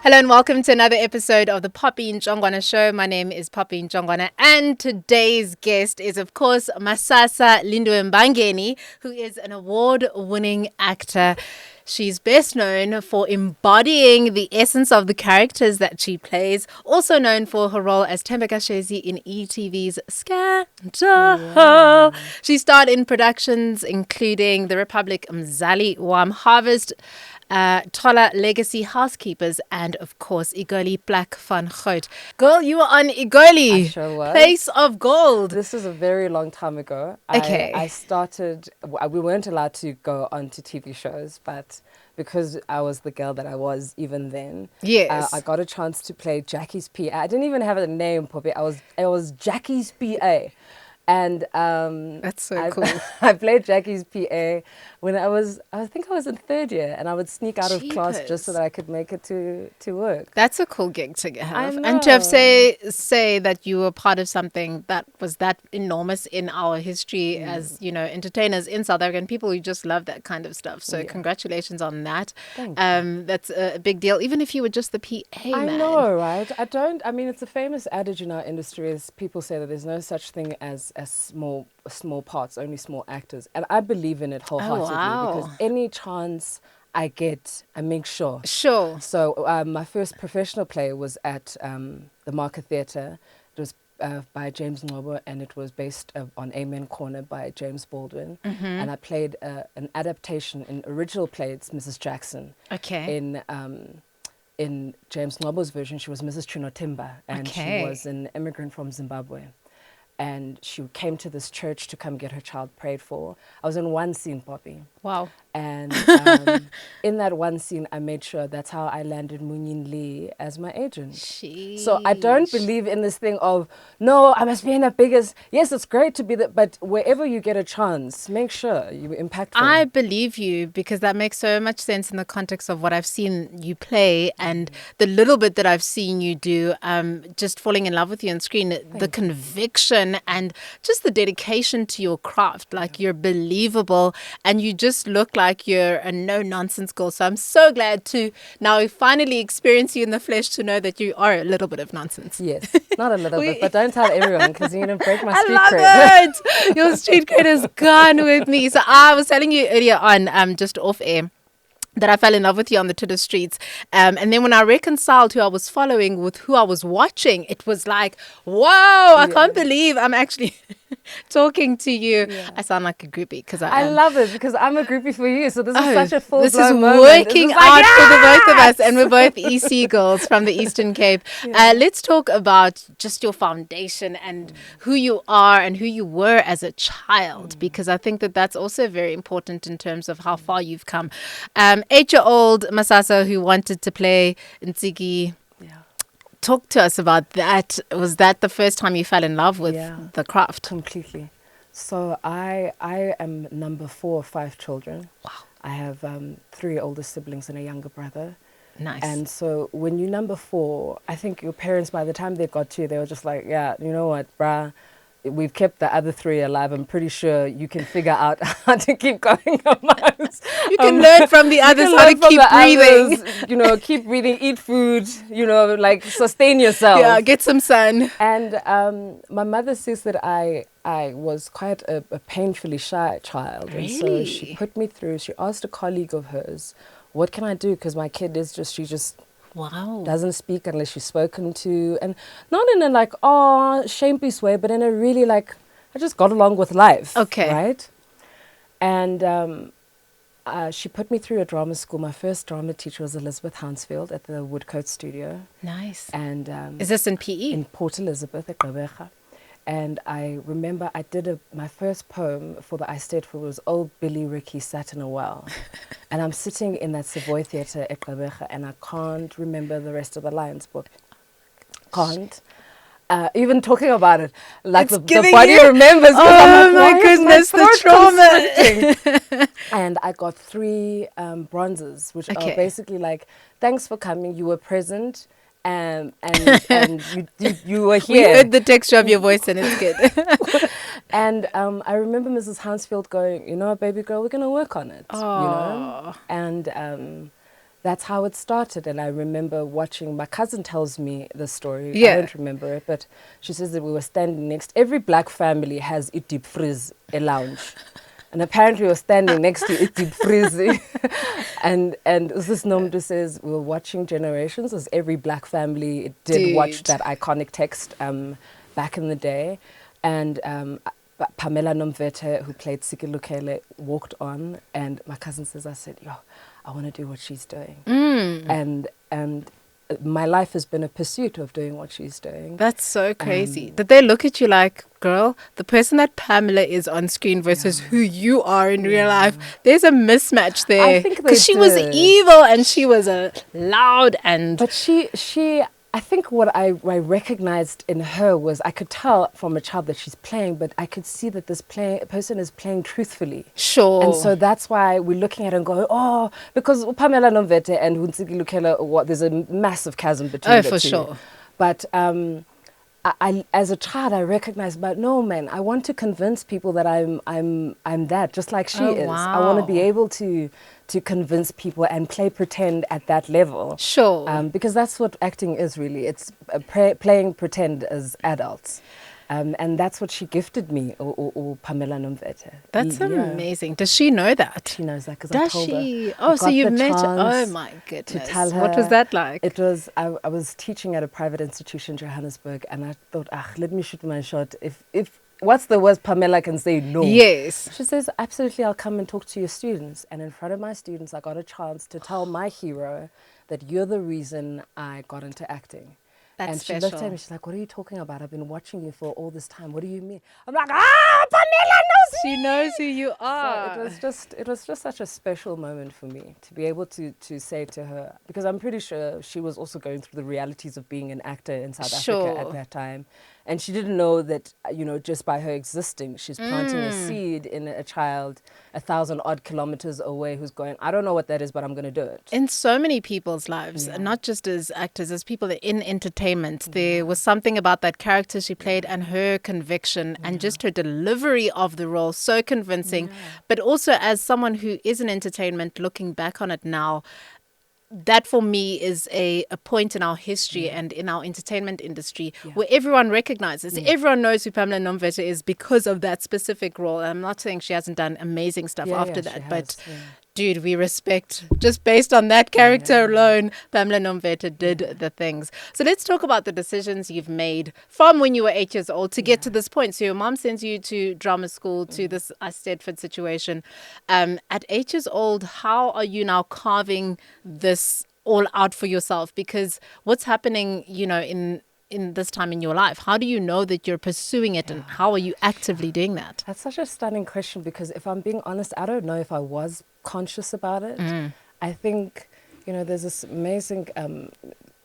Hello and welcome to another episode of the Ntshongwana Show. My name is Ntshongwana, and today's guest is, of course, Masasa Mbangeni, who is an award-winning actor. She's best known for embodying the essence of the characters that she plays, also known for her role as Thembeka Shezi in ETV's Scandal. Yeah. She starred in productions including The Republic Mzali Wam, Harvest, Tola Legacy, Housekeepers, and of course Igoli Black van Goot. Girl, you were on Igoli. I sure was. Place of Gold. This is a very long time ago. Okay. I started, we weren't allowed to go onto TV shows, but because I was the girl that I was even then, yes, I got a chance to play Jackie's PA. I didn't even have a name, Poppy. I was Jackie's PA. And that's so cool. I played Jackie's PA when I think I was in third year, and I would sneak out of class just so that I could make it to work. That's a cool gig to have. I know. And to have say that you were part of something that was that enormous in our history as, you know, entertainers in South African people who just love that kind of stuff. So congratulations on that. Thank you. That's a big deal, even if you were just the PA, I man. know, right? I mean, it's a famous adage in our industry is people say that there's no such thing as small parts, only small actors. And I believe in it wholeheartedly because any chance I get, I make sure. Sure. So my first professional play was at the Market Theatre. It was by James Ngcobo, and it was based on Amen Corner by James Baldwin. Mm-hmm. And I played an adaptation in original play. It's Mrs. Jackson. Okay. In James Ngcobo's version, she was Mrs. Chinotimba, and she was an immigrant from Zimbabwe. And she came to this church to come get her child prayed for. I was in one scene, Poppy. Wow. And in that one scene, I made sure that's how I landed Munyin Lee as my agent. Sheesh. So I don't believe in this thing of, no, I must be in the biggest. Yes, it's great to be that, but wherever you get a chance, make sure you impact. I believe you because that makes so much sense in the context of what I've seen you play and the little bit that I've seen you do, just falling in love with you on screen, the conviction and just the dedication to your craft. Like you're believable and you just look like you're a no-nonsense girl. So I'm so glad to now finally experience you in the flesh to know that you are a little bit of nonsense. Yes, not a little bit, but don't tell everyone because you're going to break my street cred. I love it. Your street cred is gone with me. So I was telling you earlier on, just off air, that I fell in love with you on the Twitter streets. And then when I reconciled who I was following with who I was watching, it was like, wow, I can't believe I'm actually talking to you. Yeah. I sound like a groupie because I love it because I'm a groupie for you. So this is such a full-blown This is moment. working out for the both of us. And we're both EC girls from the Eastern Cape. Let's talk about just your foundation and who you are and who you were as a child, because I think that that's also very important in terms of how far you've come. 8-year-old Masasa who wanted to play Ntsiki. Talk to us about that. Was that the first time you fell in love with the craft? Completely. So I am number 4 of 5 children. Wow. I have 3 older siblings and a younger brother. Nice. And so when you're number 4, I think your parents, by the time they got to you, they were just like, yeah, you know what, brah, we've kept the other 3 alive. I'm pretty sure you can figure out how to keep going. You can learn from the others how to keep breathing. Others, you know, keep breathing, eat food, you know, like sustain yourself. Yeah, get some sun. And my mother says that I was quite a painfully shy child. Really? And so she put me through, she asked a colleague of hers, what can I do? Because my kid is she just doesn't speak unless she's spoken to, and not in a like shameful way, but in a really like I just got along with life. Okay, right? And she put me through a drama school. My first drama teacher was Elizabeth Hounsfield at the Woodcote Studio. Nice. And is this in PE? In Port Elizabeth at Gqeberha. And I remember I did my first poem for the I Stayed For was Old Billy Ricky Sat in a Well. And I'm sitting in that Savoy Theatre at Gqeberha and I can't remember the rest of the lines, but can't. Even talking about it, like the body remembers. Oh my goodness, the trauma. And I got 3 bronzes, which are basically like, thanks for coming, you were present. And you were here. We heard the texture of your voice and it's good. And I remember Mrs. Hounsfield going, you know, baby girl, we're going to work on it. Aww. You know? And that's how it started. And I remember watching, my cousin tells me the story. Yeah. I don't remember it, but she says that we were standing next. Every black family has a deep freeze, a lounge. And apparently we were standing next to a deep freeze. and this Nomdu says we were watching Generations, as every black family did watch that iconic text back in the day. And Pamela Nomvete, who played Siki Lukele, walked on, and my cousin says, I said, yo, I want to do what she's doing. And my life has been a pursuit of doing what she's doing. That's so crazy. Did they look at you like, girl, the person that Pamela is on screen versus who you are in real life, there's a mismatch there. I think because she was evil and she was loud and... But she I think what I recognized in her was, I could tell from a child that she's playing, but I could see that this person is playing truthfully. Sure. And so that's why we're looking at her and going, oh, because Pamela Nomvete and Hunsiki Lukela, there's a massive chasm between the two. Oh, for sure. But I, as a child, I recognized, but no, man, I want to convince people that I'm that, just like she is. Wow. I want to be able to convince people and play pretend at that level. Sure. Because that's what acting is really. It's playing pretend as adults. And that's what she gifted me, or Pamela Nomvete. That's amazing. Does she know that? She knows that because I told her. Does she? Oh, so you've met her. Oh, my goodness. To tell her. What was that like? It was, I was teaching at a private institution in Johannesburg, and I thought, let me shoot my shot. If what's the worst Pamela can say no? Yes. She says, absolutely, I'll come and talk to your students. And in front of my students, I got a chance to tell my hero that you're the reason I got into acting. That's and she special. looked at me, she's like, what are you talking about? I've been watching you for all this time. What do you mean? I'm like, Pamela knows She knows who you are. So it was just such a special moment for me to be able to say to her, because I'm pretty sure she was also going through the realities of being an actor in South Africa at that time. And she didn't know that, just by her existing, she's planting a seed in a child 1,000-odd kilometers away who's going, I don't know what that is, but I'm going to do it. In so many people's lives, not just as actors, as people in entertainment, there was something about that character she played and her conviction and just her delivery of the role, so convincing. But also as someone who is in entertainment, looking back on it now, that for me is a point in our history and in our entertainment industry where everyone recognizes, everyone knows who Pamela Nomvete is because of that specific role. And I'm not saying she hasn't done amazing stuff after that, but dude, we respect, just based on that character alone, Pamela Nomvete did the things. So let's talk about the decisions you've made from when you were 8 years old to get to this point. So your mom sends you to drama school, to this Stedford situation. At 8 years old, how are you now carving this all out for yourself? Because what's happening, in this time in your life? How do you know that you're pursuing it and how are you actively doing that? That's such a stunning question, because if I'm being honest, I don't know if I was conscious about it. I think, there's this amazing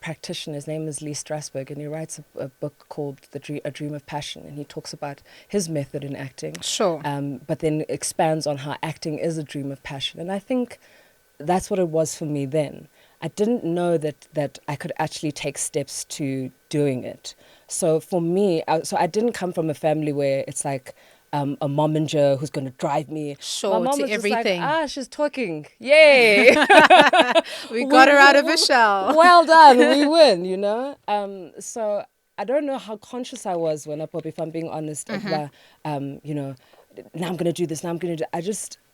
practitioner, his name is Lee Strasberg, and he writes a book called A Dream of Passion, and he talks about his method in acting. Sure. But then expands on how acting is a dream of passion. And I think that's what it was for me then. I didn't know that I could actually take steps to doing it. So for me, I didn't come from a family where it's like a momager who's going to drive me. Sure, my mom to was everything. Just like, she's talking. Yay! we got her out of a shell. Well done, we win, So I don't know how conscious I was when if I'm being honest, about, now I'm going to do this, now I'm going to do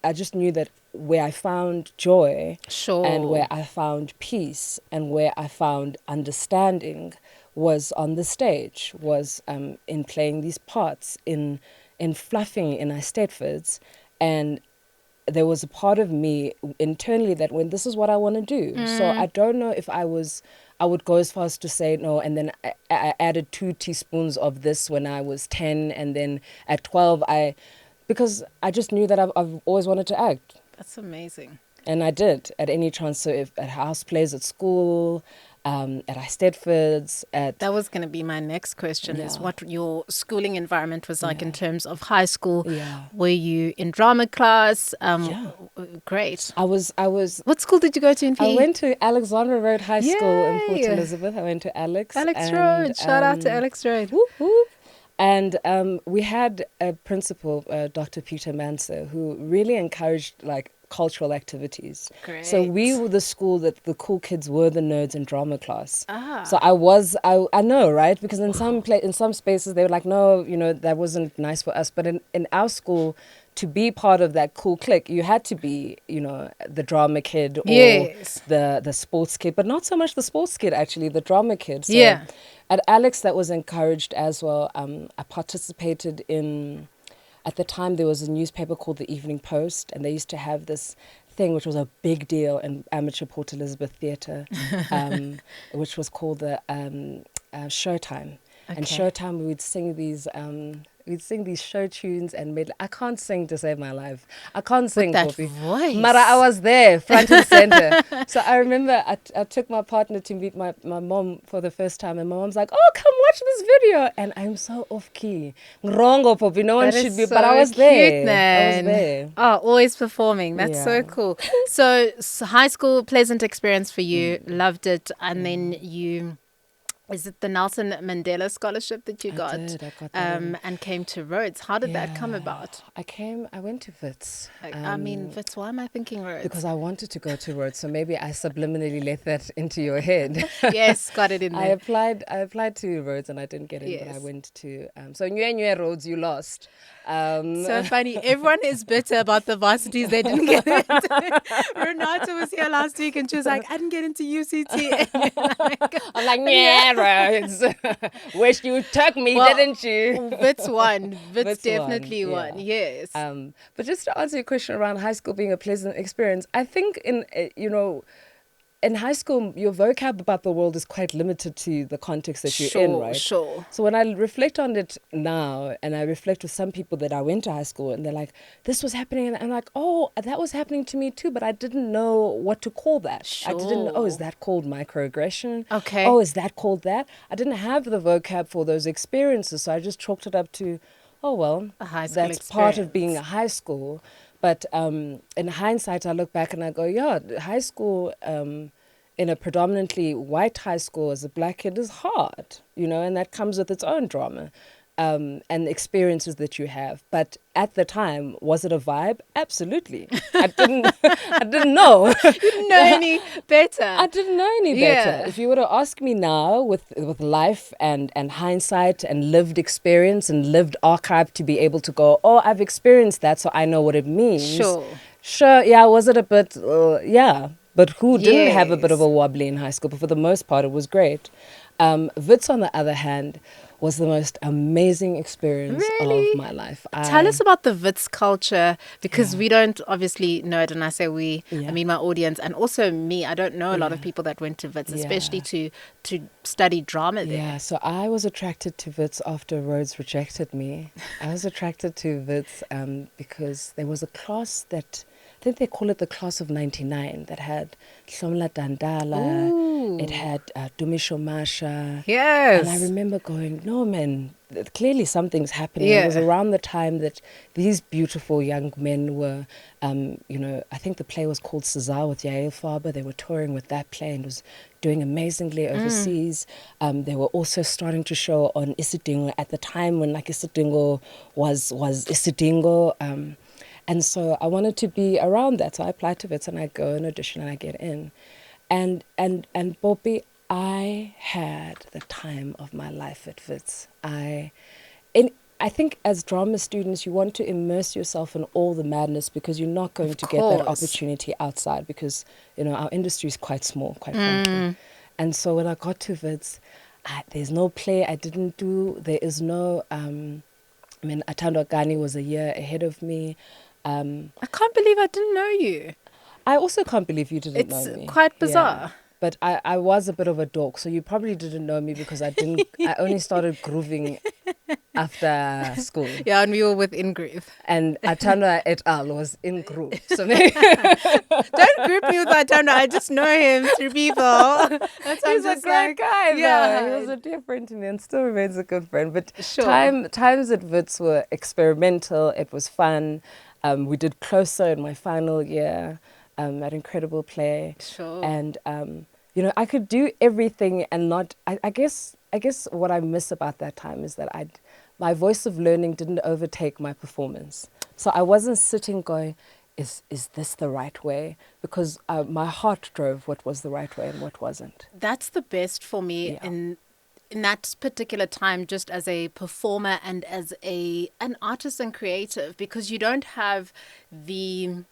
I just knew that where I found joy and where I found peace and where I found understanding was on the stage, was in playing these parts, in fluffing in Stedfords. And there was a part of me internally that went, this is what I want to do. So I don't know if I would go as far as to say no, and then I added 2 teaspoons of this when I was 10, and then at 12 because I just knew that I've always wanted to act. That's amazing. And I did at any chance. So if at house plays at school, at Stedfords, that was going to be my next question, is what your schooling environment was like in terms of high school. Were you in drama class? Great. I was. What school did you go to in PE? I went to Alexandra Road High School in Port Elizabeth. I went to Alex Road. Shout out to Alex Road. Whoop, whoop. And we had a principal, Dr. Peter Manser, who really encouraged cultural activities. So we Great. were the school that the cool kids were the nerds in drama class. Ah. So I know, right? Because in some spaces they were like, no, that wasn't nice for us. But in our school, to be part of that cool clique, you had to be, the drama kid or Yes. the sports kid, but not so much the sports kid, actually, the drama kid. So Yeah. at Alex, that was encouraged as well. I participated in, at the time, there was a newspaper called the Evening Post, and they used to have this thing which was a big deal in amateur Port Elizabeth theatre, which was called the Showtime. And Okay. Showtime, we'd sing these show tunes and I can't sing to save my life. I can't sing, That Poppy. voice. Mara, I was there, front and center. So I remember I took my partner to meet my mom for the first time, and my mom's like, "Oh, come watch this video." And I'm so off key. Wrong, Poppy. No one That should is be, but I so was cute, there. I man. was there. Oh, always performing. That's so Yeah. cool. So high school, pleasant experience for you. Loved it. And then is it the Nelson Mandela Scholarship that you got? I got that. And came to Rhodes. How did that come Yeah. about? I went to Wits. Wits, why am I thinking Rhodes? Because I wanted to go to Rhodes, so maybe I subliminally let that into your head. Yes, got it in I there. applied to Rhodes and I didn't get in, but I Yes. went to so Nye Rhodes, you lost. So funny. Everyone is bitter about the varsities they didn't get into. Renata was here last week and she was like, I didn't get into UCT. And you're like, I'm like, yeah, Rhodes. Wish you took me, Well, didn't you? Wits won. Wits Wits definitely won, won. yeah. Yes. But just to answer your question around high school being a pleasant experience, I think in high school, your vocab about the world is quite limited to the context that you're in, right? Sure. So when I reflect on it now, and I reflect with some people that I went to high school, and they're like, this was happening, and I'm like, oh, that was happening to me too, but I didn't know what to call that. I didn't know, is that called microaggression? Okay. Oh, is that called that? I didn't have the vocab for those experiences, so I just chalked it up to, oh, well, A high school that's part of experience. being a high school. But in hindsight, I look back and I go, yeah, high school in a predominantly white high school as a black kid is hard, and that comes with its own drama and experiences that you have. But at the time, was it a vibe? Absolutely. I didn't know. You didn't know any better. I didn't know any better. Yeah. If you were to ask me now with life and hindsight and lived experience and lived archive to be able to go, oh, I've experienced that, so I know what it means. Sure, yeah, was it a bit, yeah. But who didn't have a bit of a wobbly in high school? But for the most part, it was great. Wits, on the other hand, was the most amazing experience Really? of my life. Tell us about the Wits culture, because we don't obviously know it. And I say we, I mean my audience, and also me. I don't know a lot of people that went to Wits, especially to study drama there. Yeah, so I was attracted to Wits after Rhodes rejected me. I was attracted to Wits because there was a class that, I think they call it the class of 99, that had Hlomla Dandala, it had Dumisho Masha. Yes. And I remember going, no, man, clearly something's happening. Yeah. It was around the time that these beautiful young men were, I think the play was called Cesar with Yael Faber. They were touring with that play and was doing amazingly overseas. They were also starting to show on Isidingo at the time when Isidingo was Isidingo. And so I wanted to be around that. So I applied to Wits and I go and audition and I get in. And Bobby, I had the time of my life at Wits. I think as drama students, you want to immerse yourself in all the madness because you're not going to get that opportunity outside because, our industry is quite small, quite frankly. And so when I got to Wits, there's no play I didn't do. There is no, Atando Gani was a year ahead of me. I can't believe I didn't know you. I also can't believe you didn't know me. It's quite bizarre. Yeah. But I was a bit of a dork, so you probably didn't know me because I only started grooving after school. Yeah, and we were with In-Groove. And Atanda et al. Was in group. So maybe Don't group me with Atanda. I just know him through people. That's he's a great guy, yeah. though. He was a dear friend to me and still remains a good friend. But Sure. times at Wits were experimental. It was fun. We did Closer in my final year. That incredible play. Sure. And I could do everything and not. I guess what I miss about that time is that my voice of learning didn't overtake my performance. So I wasn't sitting going, is this the right way? Because my heart drove what was the right way and what wasn't. That's the best for me Yeah. in that particular time, just as a performer and as an artist and creative, because you don't have the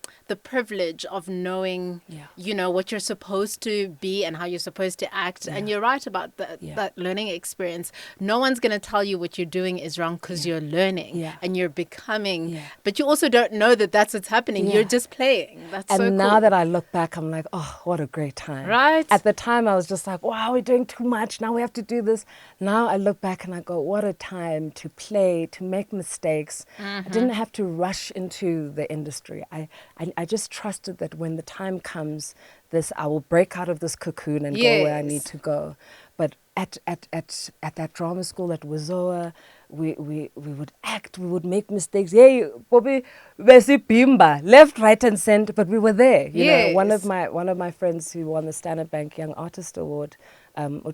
privilege of knowing, Yeah. you know, what you're supposed to be and how you're supposed to act. And you're right about that learning experience. No one's going to tell you what you're doing is wrong because you're learning and you're becoming. Yeah. But you also don't know that that's what's happening. Yeah. You're just playing. That's so cool. And now that I look back, I'm like, oh, what a great time. Right. At the time, I was just like, wow, we're doing too much. Now we have to do this. Now I look back and I go, what a time to play, to make mistakes. I didn't have to rush into the industry. I just trusted that when the time comes, I will break out of this cocoon and go where I need to go. But at that drama school at Wazoa, we would act, we would make mistakes. Hey, Bobby, bimba, left, right, and center. But we were there. You know, one of my friends who won the Standard Bank Young Artist Award,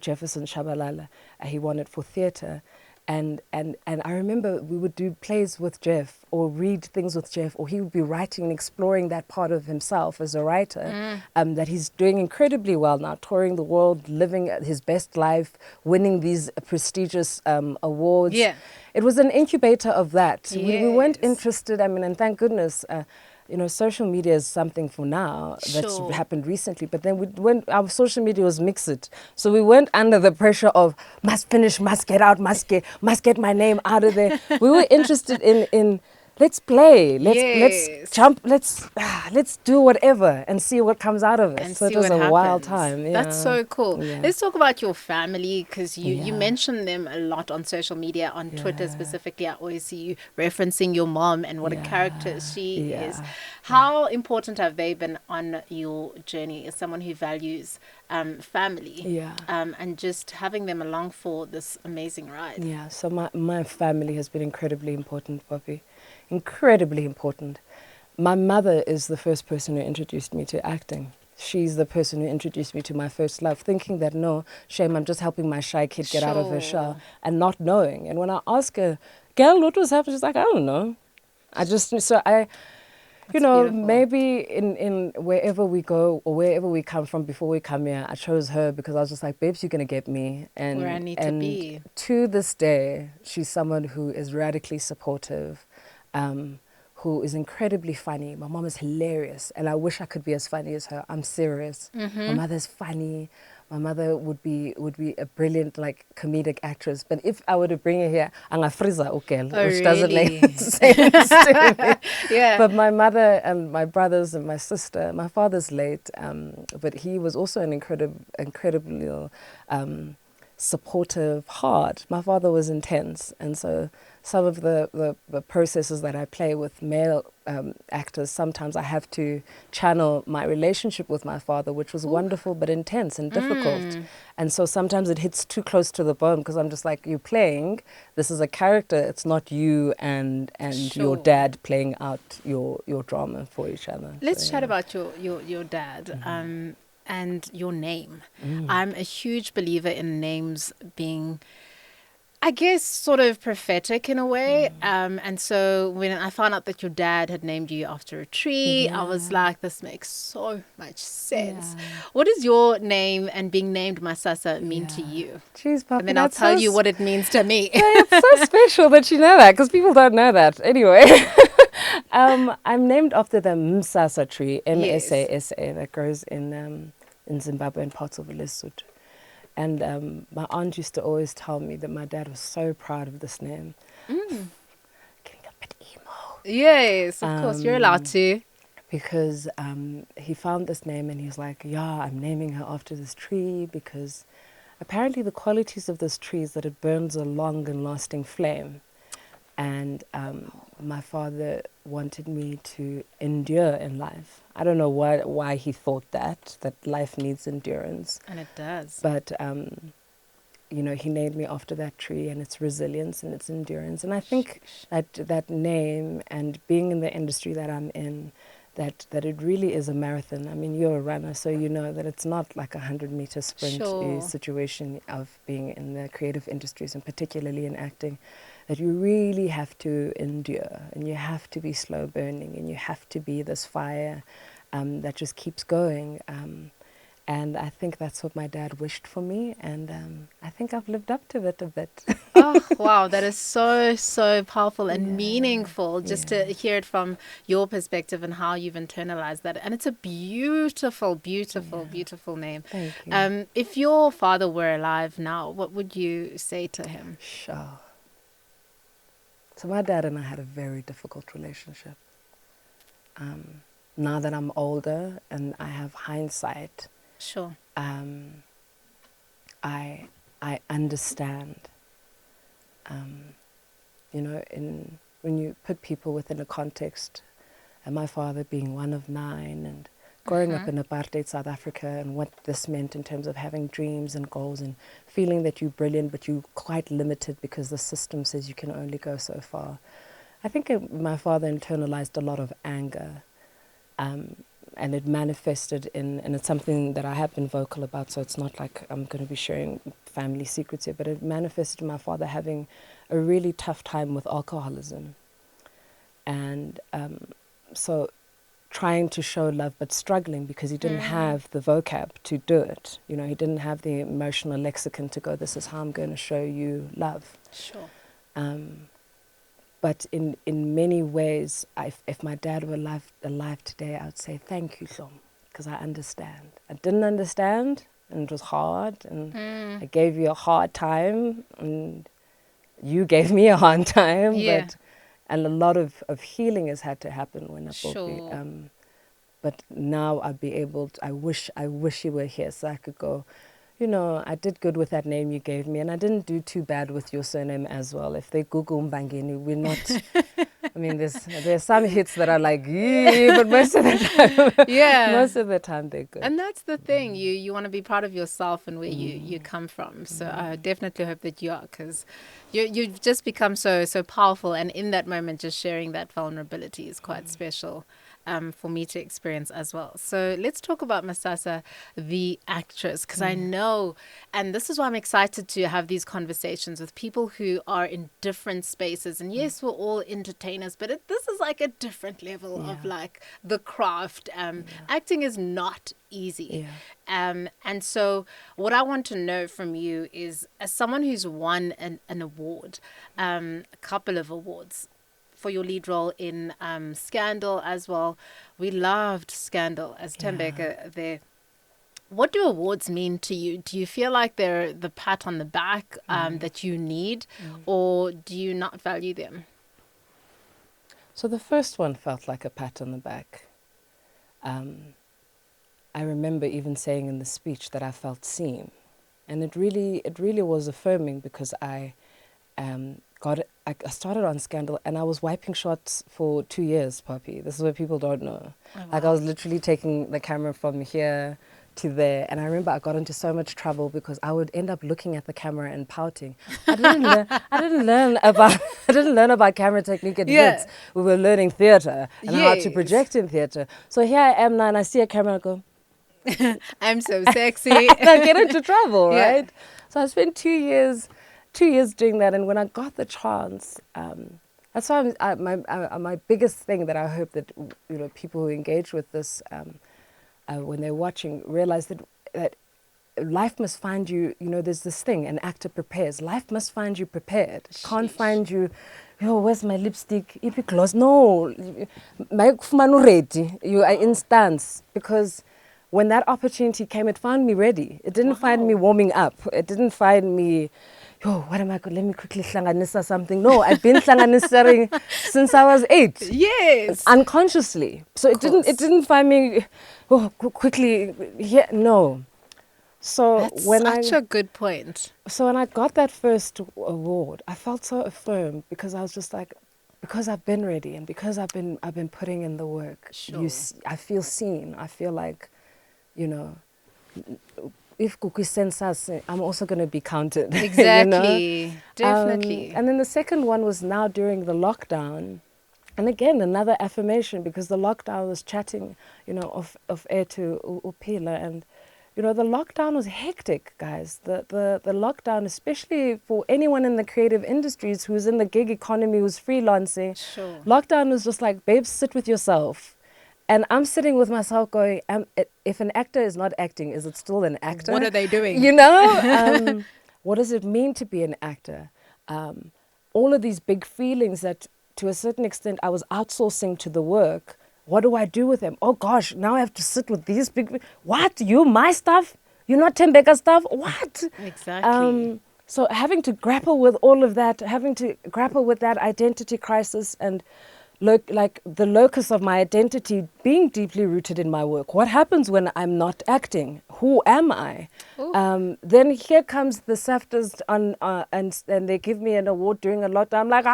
Jefferson Shabalala, he won it for theatre. And I remember we would do plays with Jeff or read things with Jeff, or he would be writing and exploring that part of himself as a writer that he's doing incredibly well now, touring the world, living his best life, winning these prestigious awards. Yeah. It was an incubator of that. We weren't interested, I mean, and thank goodness, you know, social media is something for now that's happened recently. But then our social media was mixed. So we weren't under the pressure of must finish, must get out, must get my name out of there. We were interested in let's play, let's jump, let's do whatever and see what comes out of it. And so it was a wild time. Yeah. That's so cool. Yeah. Let's talk about your family, because you mention them a lot on social media, on Twitter specifically. I always see you referencing your mom and what a character she is. How important have they been on your journey as someone who values family and just having them along for this amazing ride? Yeah, so my family has been incredibly important, Poppy. Incredibly important. My mother is the first person who introduced me to acting. She's the person who introduced me to my first love, thinking that, no, shame, I'm just helping my shy kid get out of her shell, and not knowing. And when I ask her, girl, what was happening? She's like, I don't know. You know, beautiful. Maybe in wherever we go or wherever we come from before we come here, I chose her because I was just like, babes, you're going to get me. And where I need to be. To this day, she's someone who is radically supportive, who is incredibly funny. My mom is hilarious, and I wish I could be as funny as her. I'm serious. My mother's funny. My mother would be a brilliant, like, comedic actress. But if I were to bring her here, I'm a friza, okay, which doesn't make sense to me. Yeah. But my mother and my brothers and my sister, my father's late, but he was also an incredibly supportive heart. My father was intense, and so some of the processes that I play with male actors, sometimes I have to channel my relationship with my father, which was wonderful but intense and difficult. And so sometimes it hits too close to the bone because I'm just like, you're playing, this is a character, it's not you and your dad playing out your drama for each other. Let's chat about your dad. And your name. I'm a huge believer in names being, I guess, sort of prophetic in a way. And so when I found out that your dad had named you after a tree, I was like, this makes so much sense. What does your name and being named Masasa mean to you? Jeez, Papa, and then I'll tell you what it means to me. It's so special that you know that, because people don't know that. Anyway, I'm named after the Masasa tree, M-S-A-S-A, that grows in Zimbabwe and parts of Lesotho. And my aunt used to always tell me that my dad was so proud of this name. Getting a bit emo. Yes, of course, you're allowed to. Because he found this name and he was like, yeah, I'm naming her after this tree because apparently the qualities of this tree is that it burns a long and lasting flame. And my father wanted me to endure in life. I don't know why he thought that life needs endurance. And it does. But, you know, he named me after that tree and its resilience and its endurance. And I think that name and being in the industry that I'm in, that it really is a marathon. I mean, you're a runner, so you know that it's not like a 100-meter sprint situation of being in the creative industries, and particularly in acting. that you really have to endure, and you have to be slow burning, and you have to be this fire that just keeps going. And I think that's what my dad wished for me, and I think I've lived up to it a bit. Oh, wow. That is so, so powerful and meaningful just to hear it from your perspective and how you've internalized that. And it's a beautiful, beautiful, beautiful name. Thank you. If your father were alive now, what would you say to him? Sure. So my dad and I had a very difficult relationship. Now that I'm older and I have hindsight, Sure. I understand. When you put people within a context, and my father being one of 9, and growing up in apartheid South Africa, and what this meant in terms of having dreams and goals and feeling that you're brilliant, but you're quite limited because the system says you can only go so far. I think my father internalized a lot of anger. And it manifested and it's something that I have been vocal about, so it's not like I'm going to be sharing family secrets here, but it manifested in my father having a really tough time with alcoholism. And so trying to show love, but struggling because he didn't have the vocab to do it. He didn't have the emotional lexicon to go, this is how I'm going to show you love. Sure. But in many ways, if my dad were alive today, I would say, thank you, Hlom, because I understand. I didn't understand, and it was hard, and I gave you a hard time, and you gave me a hard time. Yeah. And a lot of healing has had to happen when I Sure. but now I'd be able to, I wish you were here so I could go, I did good with that name you gave me, and I didn't do too bad with your surname as well. If they Google Mbangeni, we're not, I mean, there's some hits that are like, yeah, but most of the time, most of the time they're good. And that's the thing. You want to be proud of yourself and where you come from. So I definitely hope that you are, because you've just become so powerful. And in that moment, just sharing that vulnerability is quite special. For me to experience as well. So let's talk about Masasa, the actress, because I know, and this is why I'm excited to have these conversations with people who are in different spaces. And yes, we're all entertainers, but this is like a different level of like the craft. Acting is not easy. And so what I want to know from you is, as someone who's won an award, a couple of awards, for your lead role in Scandal as well. We loved Scandal as Tembeka there. What do awards mean to you? Do you feel like they're the pat on the back that you need, or do you not value them? So the first one felt like a pat on the back. I remember even saying in the speech that I felt seen. And it really was affirming, because I started on Scandal and I was wiping shots for 2 years, Poppy. This is what people don't know. Oh, wow. Like, I was literally taking the camera from here to there. And I remember I got into so much trouble because I would end up looking at the camera and pouting. I didn't learn about camera technique at Wits. We were learning theatre and how to project in theatre. So here I am now, and I see a camera and I go, I'm so sexy. And I get into trouble, right? So I spent 2 years doing that, and when I got the chance, that's why my biggest thing that I hope that people who engage with this when they're watching realize that life must find you. There's this thing, an actor prepares. Life must find you prepared. Can't find you. Where's my lipstick? If gloss, no, ready. You are instance, because when that opportunity came, it found me ready. It didn't find me warming up. It didn't find me, what am I going? Let me quickly hlanganisa something. No, I've been hlanganisering since I was 8. Yes. Unconsciously. So it didn't find me, quickly. Yeah, no. So that's such a good point. So when I got that first award, I felt so affirmed, because I was just like, because I've been ready and because I've been putting in the work. Sure. I feel seen. I feel like, if Kuki sends us, I'm also going to be counted. Exactly. Definitely. And then the second one was now during the lockdown. And again, another affirmation, because the lockdown was chatting, of air to Upila, and you know, the lockdown was hectic, guys. The lockdown, especially for anyone in the creative industries who's in the gig economy, who's freelancing. Sure. Lockdown was just like, babe, sit with yourself. And I'm sitting with myself going, if an actor is not acting, is it still an actor? What are they doing? You know? What does it mean to be an actor? All of these big feelings that, to a certain extent, I was outsourcing to the work. What do I do with them? Oh gosh, now I have to sit with these big... What? You, my stuff? You're not Tembeka stuff? What? Exactly. So having to grapple with all of that, having to grapple with that identity crisis and like the locus of my identity being deeply rooted in my work. What happens when I'm not acting? Who am I? Then here comes the SAFTAs and they give me an award during a lockdown. I'm like,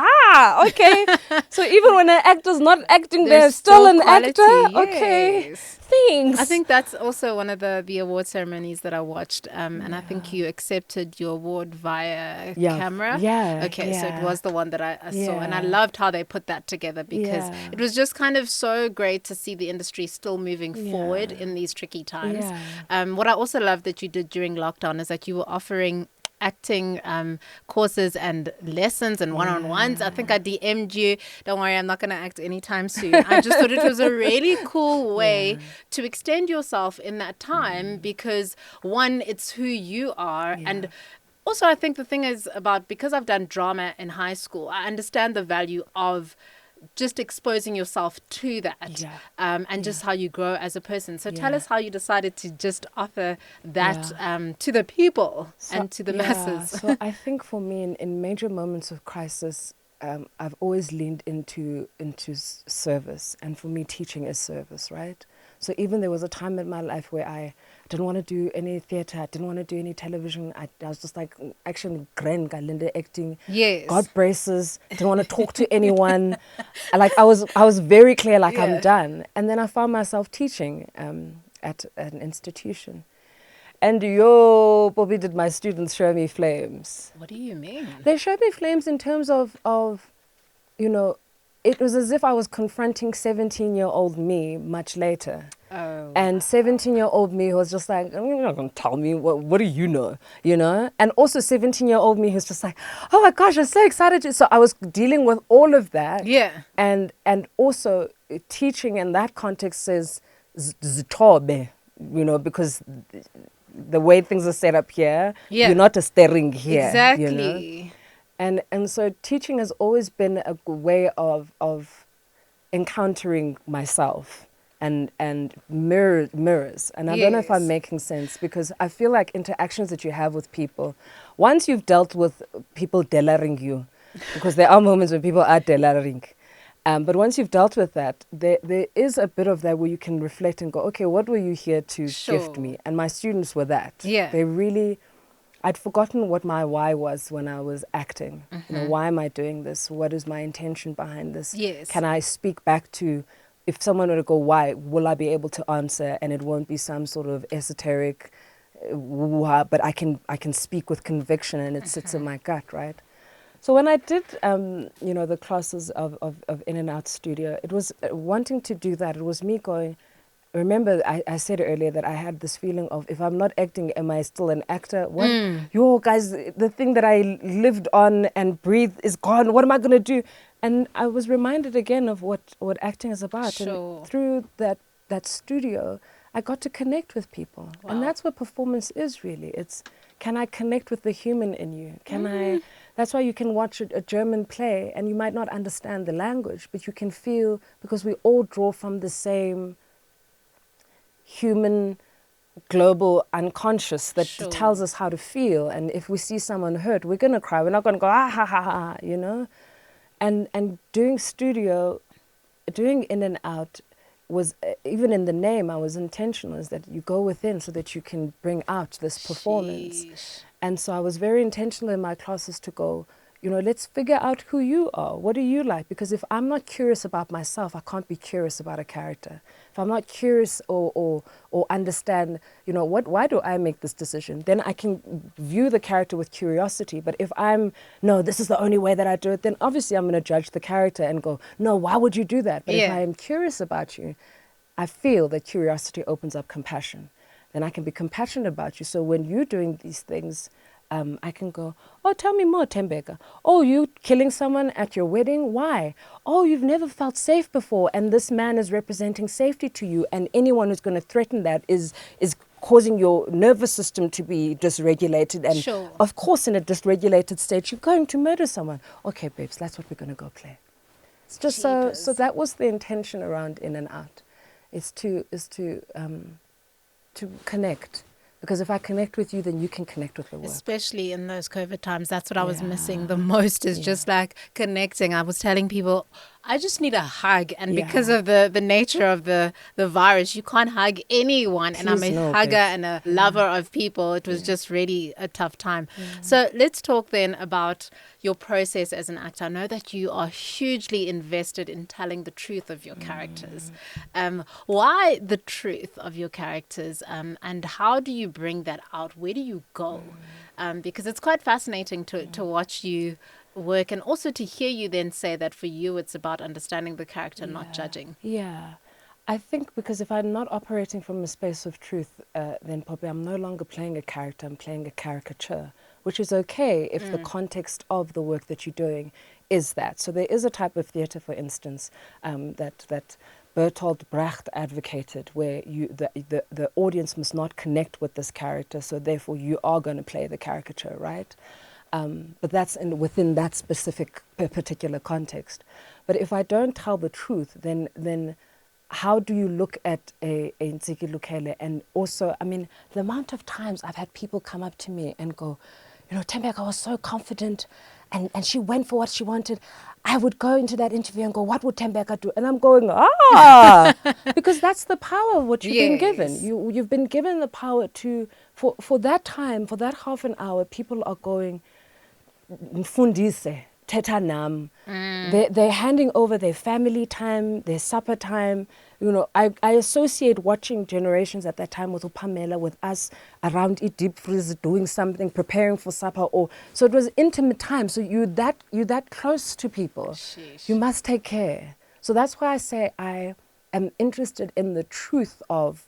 okay. So even when an actor's not acting, they're still an quality, actor. yes. Okay. Thanks. I think that's also one of the award ceremonies that I watched. And I think you accepted your award via camera. Yeah. Okay, so it was the one that I saw. And I Yeah. loved how they put that together because it was just kind of so great to see the industry still moving forward in these tricky times. What I also loved that you did during lockdown is that you were offering acting courses and lessons and one-on-ones. I think I DM'd you. Don't worry, I'm not going to act anytime soon. I just thought it was a really cool way to extend yourself in that time because, one, it's who you are. And also, I think the thing is about, because I've done drama in high school, I understand the value of just exposing yourself to that and just how you grow as a person. So tell us how you decided to just offer that to the people and to the masses. So I think for me, in major moments of crisis, I've always leaned into service. And for me, teaching is service, right? So even there was a time in my life where I didn't want to do any theatre, I didn't want to do any television. I was just like, action, grand, Galinde acting, God braces, didn't want to talk to anyone. I was very clear, like I'm done. And then I found myself teaching at an institution. And Bobby, did my students show me flames. What do you mean? They showed me flames in terms of you know, it was as if I was confronting 17-year-old me much later. Oh. And 17-year-old me was just like, you're not going to tell me, what do you know? You know? And also 17-year-old me who's just like, oh my gosh, I'm so excited. So I was dealing with all of that. Yeah. And also teaching in that context says, zitobe, you know, because the way things are set up here, you're not a staring here. Exactly. You know? And so teaching has always been a way of encountering myself and mirrors. And I don't know if I'm making sense, because I feel like interactions that you have with people, once you've dealt with people delaring you, because there are moments when people are delaring, but once you've dealt with that, there is a bit of that where you can reflect and go, okay, what were you here to gift me? And my students were that. Yeah. They really... I'd forgotten what my why was when I was acting. You know, why am I doing this? What is my intention behind this? Yes. Can I speak back to, if someone were to go, why, will I be able to answer? And it won't be some sort of esoteric, but I can speak with conviction and it sits in my gut, right? So when I did, you know, the classes of In and Out Studio, it was wanting to do that. It was me going, remember, I said earlier that I had this feeling of, if I'm not acting, am I still an actor? What? Yo, guys, the thing that I lived on and breathed is gone. What am I going to do? And I was reminded again of what acting is about. Sure. And through that studio, I got to connect with people. Wow. And that's what performance is really. It's, can I connect with the human in you? Can I... That's why you can watch a German play and you might not understand the language, but you can feel, because we all draw from the same human global unconscious that tells us how to feel. And if we see someone hurt, we're going to cry. We're not going to go, ah, ha, ha, ha, you know? And doing studio, doing In and Out was, even in the name, I was intentional, is that you go within so that you can bring out this performance. Sheesh. And so I was very intentional in my classes to go, you know, let's figure out who you are. What do you like? Because if I'm not curious about myself, I can't be curious about a character. If I'm not curious or understand, you know, why do I make this decision? Then I can view the character with curiosity. But if no, this is the only way that I do it, then obviously I'm going to judge the character and go, no, why would you do that? But if I am curious about you, I feel that curiosity opens up compassion. then I can be compassionate about you. So when you're doing these things, I can go, oh, tell me more, Tembeka. Oh, you killing someone at your wedding? Why? Oh, you've never felt safe before, and this man is representing safety to you, and anyone who's going to threaten that is causing your nervous system to be dysregulated. And Sure. of course, in a dysregulated state, you're going to murder someone. Okay, babes, that's what we're going to go play. It's just so that was the intention around In and Out, is to connect. Because if I connect with you, then you can connect with the work. Especially in those COVID times, that's what I was missing the most, is just like connecting. I was telling people, I just need a hug. And because of the nature of the virus, you can't hug anyone. And I'm a hugger and a lover of people. It was just really a tough time. So let's talk then about your process as an actor. I know that you are hugely invested in telling the truth of your characters. Why the truth of your characters? And how do you bring that out? Where do you go? Because it's quite fascinating to watch you work, and also to hear you then say that for you it's about understanding the character, not judging. Yeah. I think because if I'm not operating from a space of truth, then probably I'm no longer playing a character, I'm playing a caricature, which is okay if the context of the work that you're doing is that. So there is a type of theatre, for instance, that Bertolt Brecht advocated, where the audience must not connect with this character, so therefore you are going to play the caricature, right? But that's within that specific particular context. But if I don't tell the truth, then how do you look at a Ntsiki Lukele? And also, I mean, the amount of times I've had people come up to me and go, Tembeka was so confident and she went for what she wanted. I would go into that interview and go, what would Tembeka do? And I'm going, because that's the power of what you've been given. You've been given the power to, for that time, for that half an hour, people are going, Mfundise, teta nam. They're handing over their family time, their supper time. I associate watching Generations at that time with Upamela, with us around a deep freeze doing something, preparing for supper, so it was intimate time. So you're that close to people. Sheesh. You must take care. So that's why I say I am interested in the truth of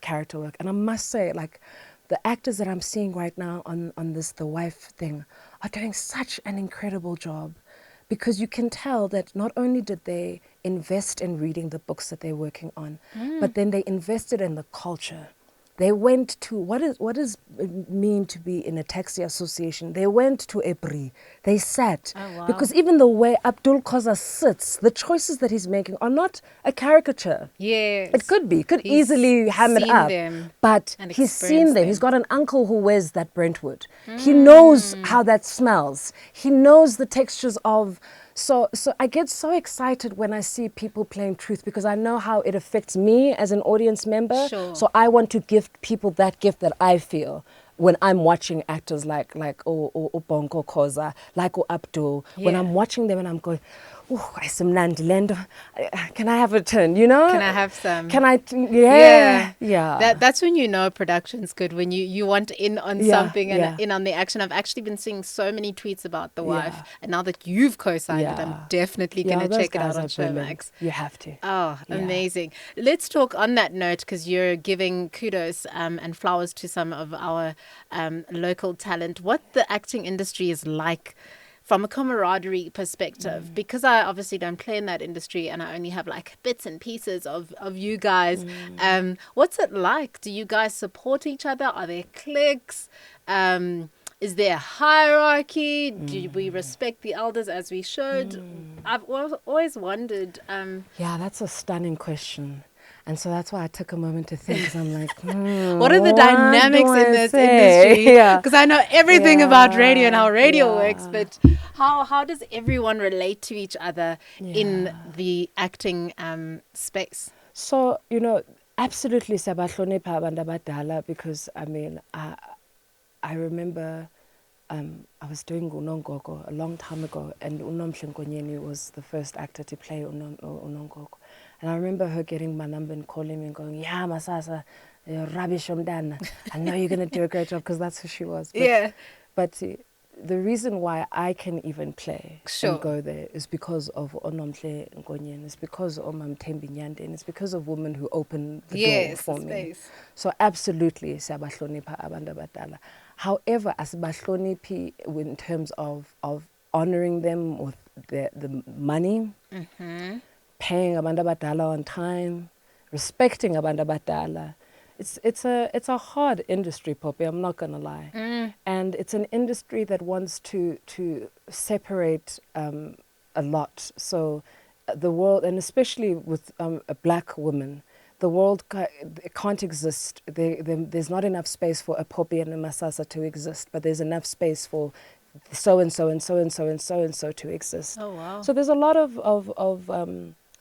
character work. And I must say, like, the actors that I'm seeing right now on this The Wife thing are doing such an incredible job, because you can tell that not only did they invest in reading the books that they're working on, but then they invested in the culture. They went to, what does it mean to be in a taxi association? They went to Ebri. They sat. Oh, wow. Because even the way Abdul Koza sits, the choices that he's making are not a caricature. Yes. It could be. Could easily ham it up. But he's seen them. He's got an uncle who wears that Brentwood. He knows how that smells. He knows the textures of... So I get so excited when I see people playing truth, because I know how it affects me as an audience member. Sure. So I want to give people that gift that I feel when I'm watching actors like Bongo Koza, like Abdul. When I'm watching them and I'm going, oh, can I have a turn, Can I have some? Can I? Yeah. That's when you know production's good, when you want in on something and in on the action. I've actually been seeing so many tweets about The Wife, and now that you've co-signed it, I'm definitely going to check it out on Showmax. You have to. Oh, amazing. Let's talk on that note, because you're giving kudos and flowers to some of our local talent. What the acting industry is like from a camaraderie perspective, because I obviously don't play in that industry and I only have like bits and pieces of you guys. What's it like? Do you guys support each other? Are there cliques? Is there a hierarchy? Do we respect the elders as we should? I've always wondered. Yeah, that's a stunning question. And so that's why I took a moment to think, because I'm like, what are the dynamics in this industry? Because I know everything about radio and how radio works, but how does everyone relate to each other in the acting space? So, absolutely sabahlonipha abantu abadala, because I mean, I remember I was doing Unongogo a long time ago, and Ntshongwana was the first actor to play Unongogo. And I remember her getting my number and calling me and going, yeah, Masasa, you're rubbish, Omdana. I know you're going to do a great job, because that's who she was. But the reason why I can even play Sure. and go there is because of Onomhle Nkonyen, it's because of Mamthembi Nyandeni, it's because of women who open the door Yes, for the me. space. So absolutely, siyabahlonipha abantu abadala. However, asibahloniphi in terms of honoring them with the money, paying abantu abadala on time, respecting abantu abadala. It's a hard industry, Poppy, I'm not going to lie. And it's an industry that wants to separate a lot. So the world, and especially with a black woman, the world can't exist. There's not enough space for a Poppy and a Masasa to exist, but there's enough space for so-and-so and so-and-so and so-and-so to exist. Oh, wow. So there's a lot of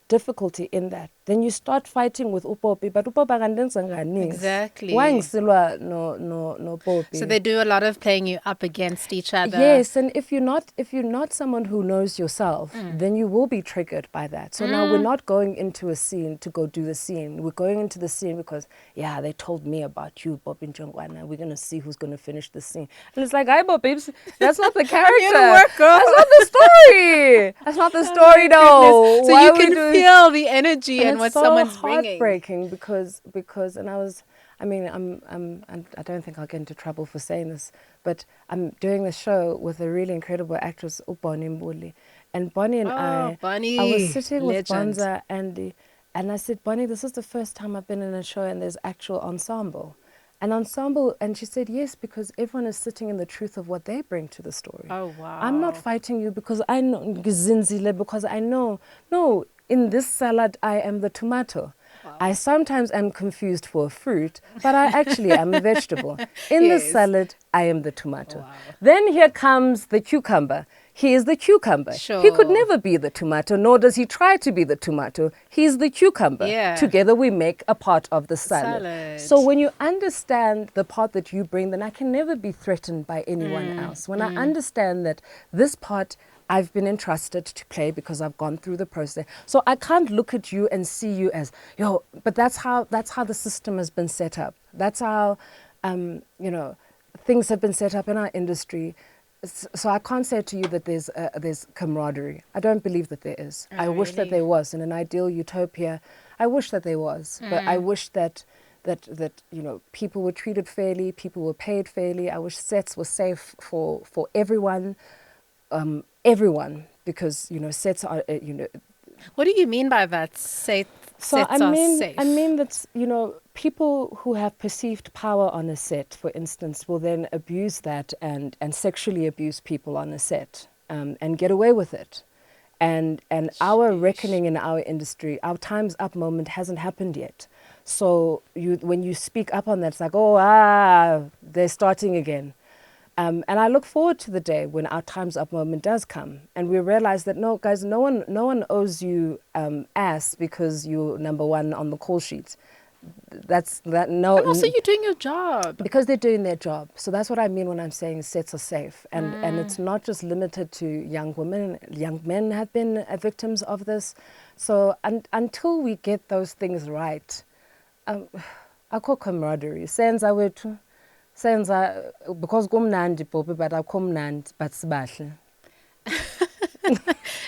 difficulty in that. Then you start fighting with upopi, but upopi akandenza ngani? Exactly. Why ngisilwa no popi? So they do a lot of playing you up against each other. Yes, and if you're not someone who knows yourself, then you will be triggered by that. So now we're not going into a scene to go do the scene. We're going into the scene because, yeah, they told me about you, Bob Ntshongwana. We're going to see who's going to finish the scene. And it's like, hi, Bob, babes, that's not the character. Here to work, girl. That's not the story. That's not the story, though. So Why you are we can doing- feel the energy and it's what so someone's bringing. heartbreaking because and I don't think I'll get into trouble for saying this, but I'm doing the show with a really incredible actress, Bonnie Mbuli, and Bonnie and I was sitting with Bonza and I said, Bonnie, this is the first time I've been in a show and there's actual ensemble. And she said, yes, because everyone is sitting in the truth of what they bring to the story. Oh, wow. I'm not fighting you because I know, because I know, no, in this salad, I am the tomato. Wow. I sometimes am confused for a fruit, but I actually am a vegetable. In the salad, I am the tomato. Wow. Then here comes the cucumber. He is the cucumber. Sure. He could never be the tomato, nor does he try to be the tomato. He's the cucumber. Yeah. Together we make a part of the salad. So when you understand the part that you bring, then I can never be threatened by anyone else. When I understand that this part I've been entrusted to play because I've gone through the process. So I can't look at you and see you as, but that's how the system has been set up. That's how, things have been set up in our industry. So I can't say to you that there's camaraderie. I don't believe that there is. I wish that there was. In an ideal utopia, I wish that there was. But I wish that people were treated fairly, people were paid fairly. I wish sets were safe for everyone. Because sets are What do you mean by that? Sets are safe. I mean that people who have perceived power on a set, for instance, will then abuse that and sexually abuse people on a set and get away with it. And our reckoning in our industry, our time's up moment hasn't happened yet. So when you speak up on that, it's like, they're starting again. And I look forward to the day when our time's up moment does come, and we realize that no, guys, no one owes you ass because you're number one on the call sheet. And also you're doing your job because they're doing their job. So that's what I mean when I'm saying sets are safe, and it's not just limited to young women. Young men have been victims of this. So until we get those things right, akho camaraderie. Senza because kumnandi Poppy, but akumnandi but sibahle.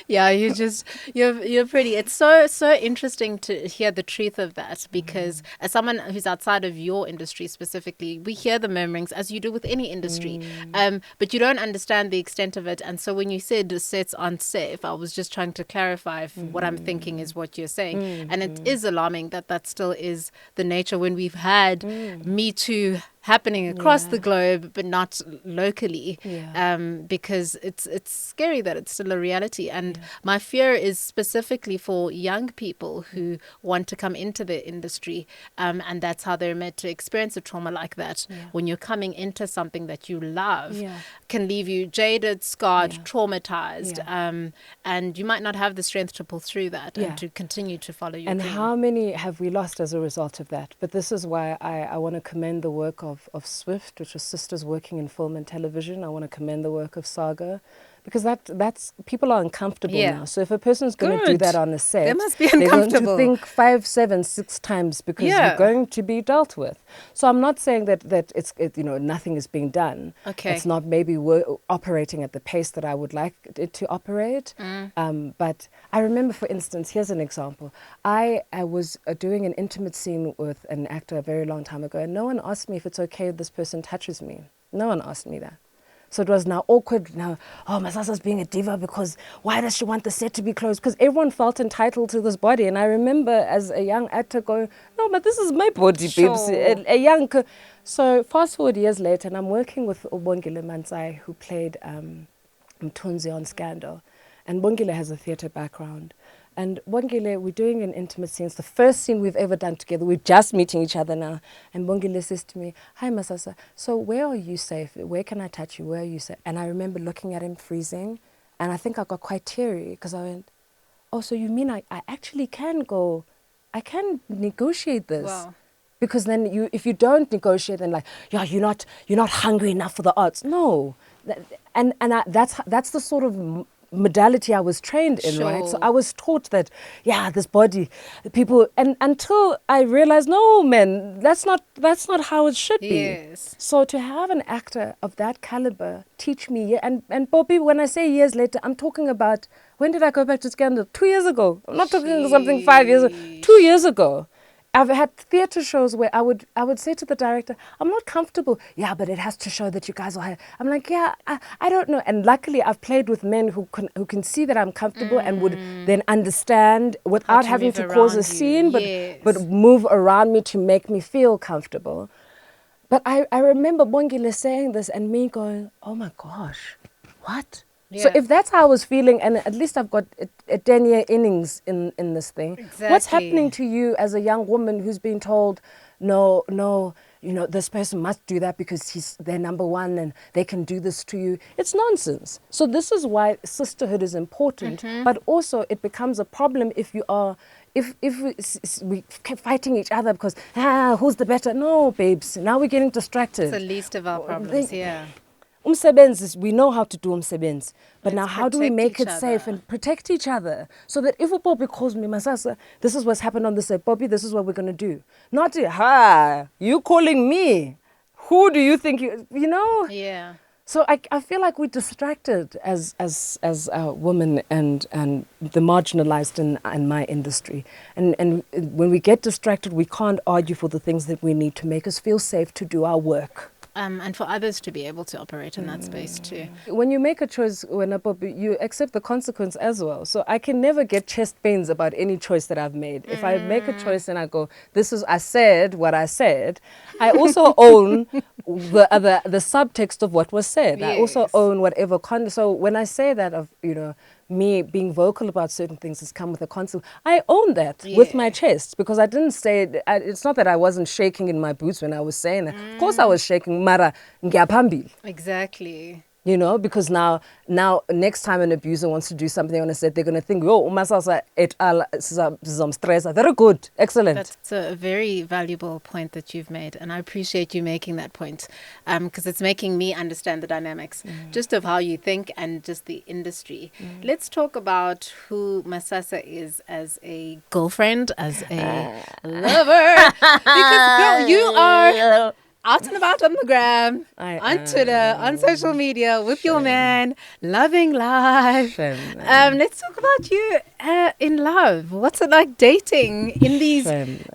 Yeah, you're pretty. It's so interesting to hear the truth of that, because as someone who's outside of your industry specifically, we hear the murmurings as you do with any industry, but you don't understand the extent of it. And so when you said the sets aren't safe, I was just trying to clarify if what I'm thinking is what you're saying. And it is alarming that still is the nature when we've had Me Too happening across the globe, but not locally, because it's scary that it's still a reality. And my fear is specifically for young people who want to come into the industry, and that's how they're meant to experience a trauma like that. When you're coming into something that you love, can leave you jaded, scarred, traumatized, and you might not have the strength to pull through that and to continue to follow your dream. How many have we lost as a result of that? But this is why I want to commend the work of SWIFT, which is Sisters Working in Film and Television. I want to commend the work of Saga, Because that's people are uncomfortable Yeah. now. So if a person's going to do Good. that on a set, They must be they're going uncomfortable. to think 5, 7, 6 times because Yeah. you're going to be dealt with. So I'm not saying that nothing is being done. Okay. It's not maybe operating at the pace that I would like it to operate. But I remember, for instance, here's an example. I was doing an intimate scene with an actor a very long time ago, and no one asked me if it's okay if this person touches me. No one asked me that. So it was now awkward. Now, Masasa's being a diva because why does she want the set to be closed? Because everyone felt entitled to this body. And I remember as a young actor going, no, but this is my body, babes. Sure. So fast forward years later, and I'm working with Ubongile Manzai, who played Mtunzi on Scandal. And Bongile has a theatre background. And Bongile, we're doing an intimate scene. It's the first scene we've ever done together. We're just meeting each other now. And Bongile says to me, hi, Masasa, so where are you safe? Where can I touch you? Where are you safe? And I remember looking at him freezing. And I think I got quite teary because I went, oh, so you mean I actually can go, I can negotiate this? Wow. Because then if you don't negotiate, then you're not hungry enough for the arts. No. That's the sort of modality I was trained in, right? So Sure. I was taught that, this body, the people, and until I realized, no, man, that's not how it should be. Yes. So to have an actor of that caliber teach me, and Bobby, when I say years later, I'm talking about, when did I go back to Scandal? 2 years ago. I'm not talking something 5 years ago. 2 years ago. I've had theatre shows where I would say to the director, I'm not comfortable. Yeah, but it has to show that you guys are. I'm like, yeah, I don't know. And luckily, I've played with men who can see that I'm comfortable and would then understand without to having move to cause a around you. scene, Yes. but move around me to make me feel comfortable. But I remember Bongile saying this and me going, oh my gosh, what? So Yeah. if that's how I was feeling, and at least I've got a 10-year innings in this thing, what's Exactly. happening to you as a young woman who's been told, no, this person must do that because they're number one and they can do this to you? It's nonsense. So this is why sisterhood is important, but also it becomes a problem if you are, if we keep fighting each other because, who's the better? No, babes, now we're getting distracted. It's the least of our problems, yeah. Umsebenzi, we know how to do umsebenzi. But now Let's how do we protect make each it safe other. and protect each other? So that if a Bobby calls me, Masasa, this is what's happened on the set. Bobby, this is what we're going to do. Not, you calling me. Who do you think you know? Yeah. So I feel like we're distracted as women and the marginalized in my industry. And when we get distracted, we can't argue for the things that we need to make us feel safe to do our work. And for others to be able to operate in that space too. When you make a choice, you accept the consequence as well. So I can never get chest pains about any choice that I've made. If I make a choice and I go, I said what I said, I also own the subtext of what was said. I also Yes. own whatever. So when I say that of, me being vocal about certain things has come with a consequence, I own that with my chest, because I didn't say it. It's not that I wasn't shaking in my boots when I was saying it. Of course I was shaking, mara ngiyaphambilini. Exactly. Because now next time an abuser wants to do something on a set, they're going to think, Masasa et al. Stress. Very good. Excellent. That's a very valuable point that you've made, and I appreciate you making that point, because it's making me understand the dynamics just of how you think and just the industry. Let's talk about who Masasa is as a girlfriend, as a lover, because girl, you are out and about on the gram, on Twitter, on social media with your man, loving life. Let's talk about you in love. What's it like dating in these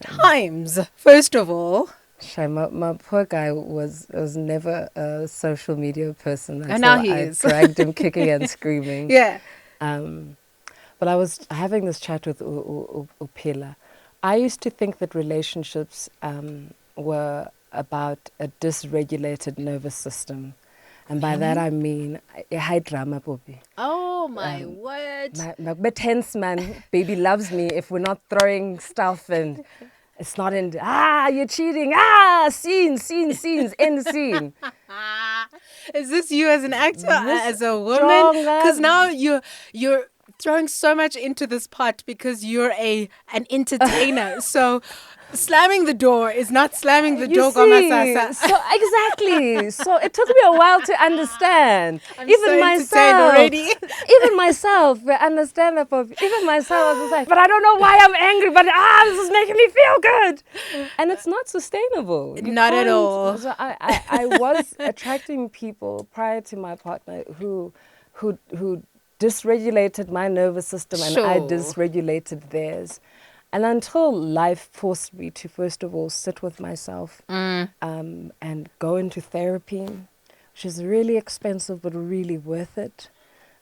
times, first of all? My poor guy was never a social media person until now he I is. dragged him kicking and screaming. Yeah. But I was having this chat with Upila. I used to think that relationships were about a dysregulated nervous system. And by that I mean a high drama, Bobby. Oh my word. My tense man, baby loves me if we're not throwing stuff and it's not in, you're cheating, scenes, end scene. Is this you as an actor, as a woman? Because now you're throwing so much into this part because you're an entertainer. So Slamming the door is not slamming the You door, see, Masasa. so exactly. So it took me a while to understand. I'm so entertained already. Even myself, understand that. Even myself, I was just like, but I don't know why I'm angry. But this is making me feel good, and it's not sustainable. You Not at can't- all. So I was attracting people prior to my partner who dysregulated my nervous system, and I Sure. dysregulated theirs. And until life forced me to, first of all, sit with myself and go into therapy, which is really expensive but really worth it,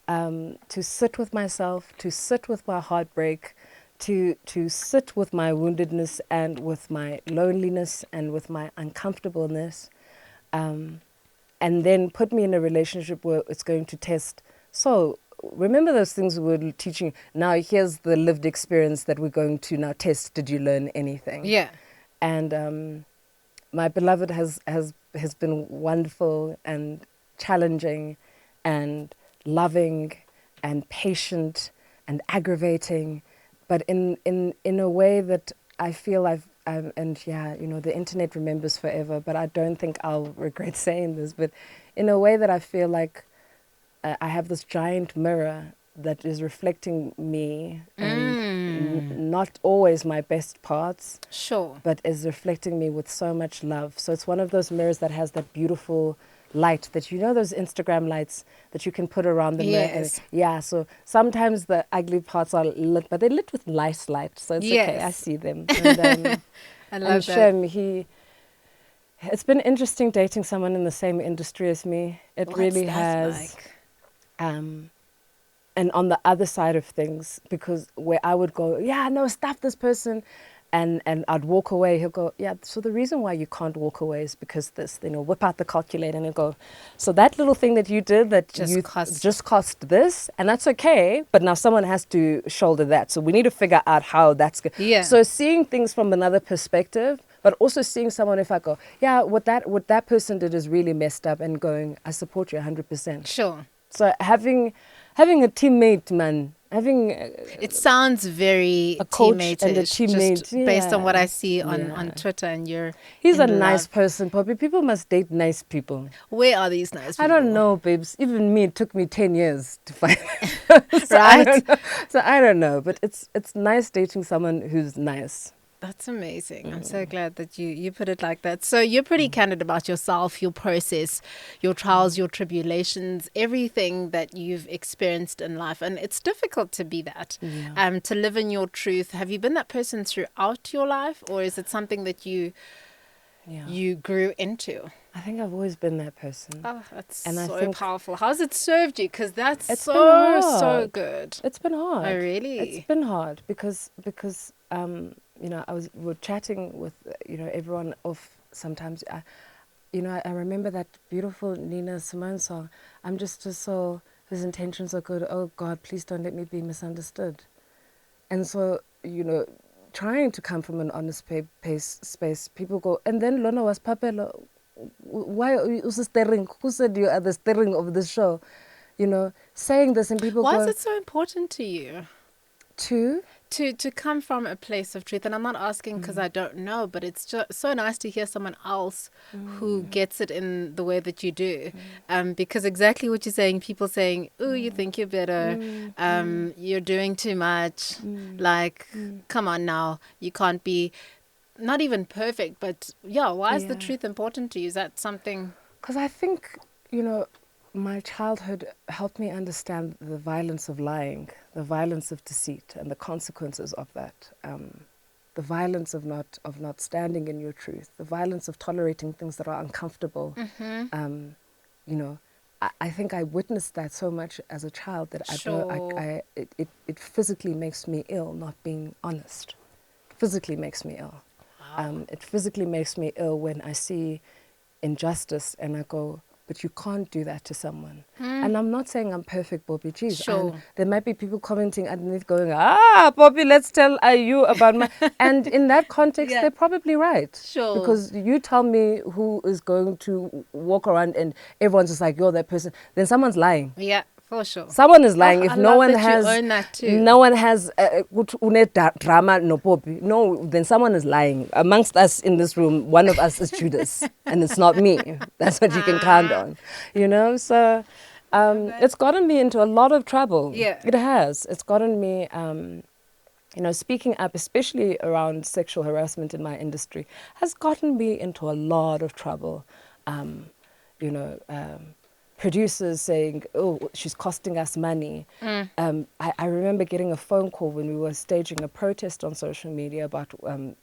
to sit with myself, to sit with my heartbreak, to sit with my woundedness and with my loneliness and with my uncomfortableness, and then put me in a relationship where it's going to test. So remember those things we were teaching. Now here's the lived experience that we're going to now test. Did you learn anything? Yeah. And my beloved has been wonderful and challenging and loving and patient and aggravating, but in a way that I feel and yeah, you know, the internet remembers forever, but I don't think I'll regret saying this, but in a way that I feel like I have this giant mirror that is reflecting me and not always my best parts, Sure. but is reflecting me with so much love. So it's one of those mirrors that has that beautiful light that, you know, those Instagram lights that you can put around the mirror. Yes. And, yeah, so sometimes the ugly parts are lit, but they're lit with nice light. So it's okay, I Yes. see them. And, I love and that. Shem, it's been interesting dating someone in the same industry as me. It What's really that has. like? And on the other side of things, because where I would go, yeah, no, stuff this person, and I'd walk away, he'll go, yeah, so the reason why you can't walk away is because this, you know, whip out the calculator and he'll go, so that little thing that you did that just cost this, and that's okay, but now someone has to shoulder that. So we need to figure out how that's good. Yeah. So seeing things from another perspective, but also seeing someone, if I go, yeah, what that person did is really messed up, and going, I support you 100%. Sure. So having a teammate, man, It sounds very a coach teammate-ish, and a teammate, just based on what I see yeah. on Twitter, and he's a in nice love. person, Poppy. People must date nice people. Where are these nice people? I don't know, babes. Even me, it took me 10 years to find. So Right? I don't know, but it's nice dating someone who's nice. That's amazing. I'm so glad that you put it like that. So you're pretty candid about yourself, your process, your trials, your tribulations, everything that you've experienced in life. And it's difficult to be that, to live in your truth. Have you been that person throughout your life, or is it something that you grew into? I think I've always been that person. Oh, that's And I so think powerful. How's it served you? Because that's It's so been so hard. good. It's been hard. Oh, really? It's been hard because you know, we're chatting with, you know, everyone off sometimes. I remember that beautiful Nina Simone song, I'm just a soul whose intentions are good. Oh God, please don't let me be misunderstood. And so, you know, trying to come from an honest space, people go, and then Lona was Papelo, why are you steering? Who said you are the steering of the show? You know, saying this, and people Why go, is it so important to you? To come from a place of truth? And I'm not asking because I don't know, but it's just so nice to hear someone else who gets it in the way that you do. Because exactly what you're saying, people saying, oh, you think you're better, you're doing too much, like, come on now, you can't be, not even perfect, but why is the truth important to you? Is that something? Because I think, you know, my childhood helped me understand the violence of lying, the violence of deceit, and the consequences of that. The violence of not standing in your truth, the violence of tolerating things that are uncomfortable. You know, I think I witnessed that so much as a child that it physically makes me ill not being honest. Physically makes me ill. It physically makes me ill when I see injustice and I go, but you can't do that to someone. And I'm not saying I'm perfect, Bobby. Geez, Sure. and there might be people commenting underneath going, Bobby, let's tell you about my... And in that context, they're probably right. Sure. Because you tell me who is going to walk around and everyone's just like, you're that person. Then someone's lying. Yeah. For sure. Someone is lying. Oh, If I no love one that has, you own that too. no one has drama, no poppy. No, then someone is lying. Amongst us in this room, one of us is Judas, and it's not me. That's what you can count on, you know. So, it's gotten me into a lot of trouble. Yeah. It has. It's gotten me. You know, speaking up, especially around sexual harassment in my industry, has gotten me into a lot of trouble. You know, producers saying, "Oh, she's costing us money." I remember getting a phone call when we were staging a protest on social media about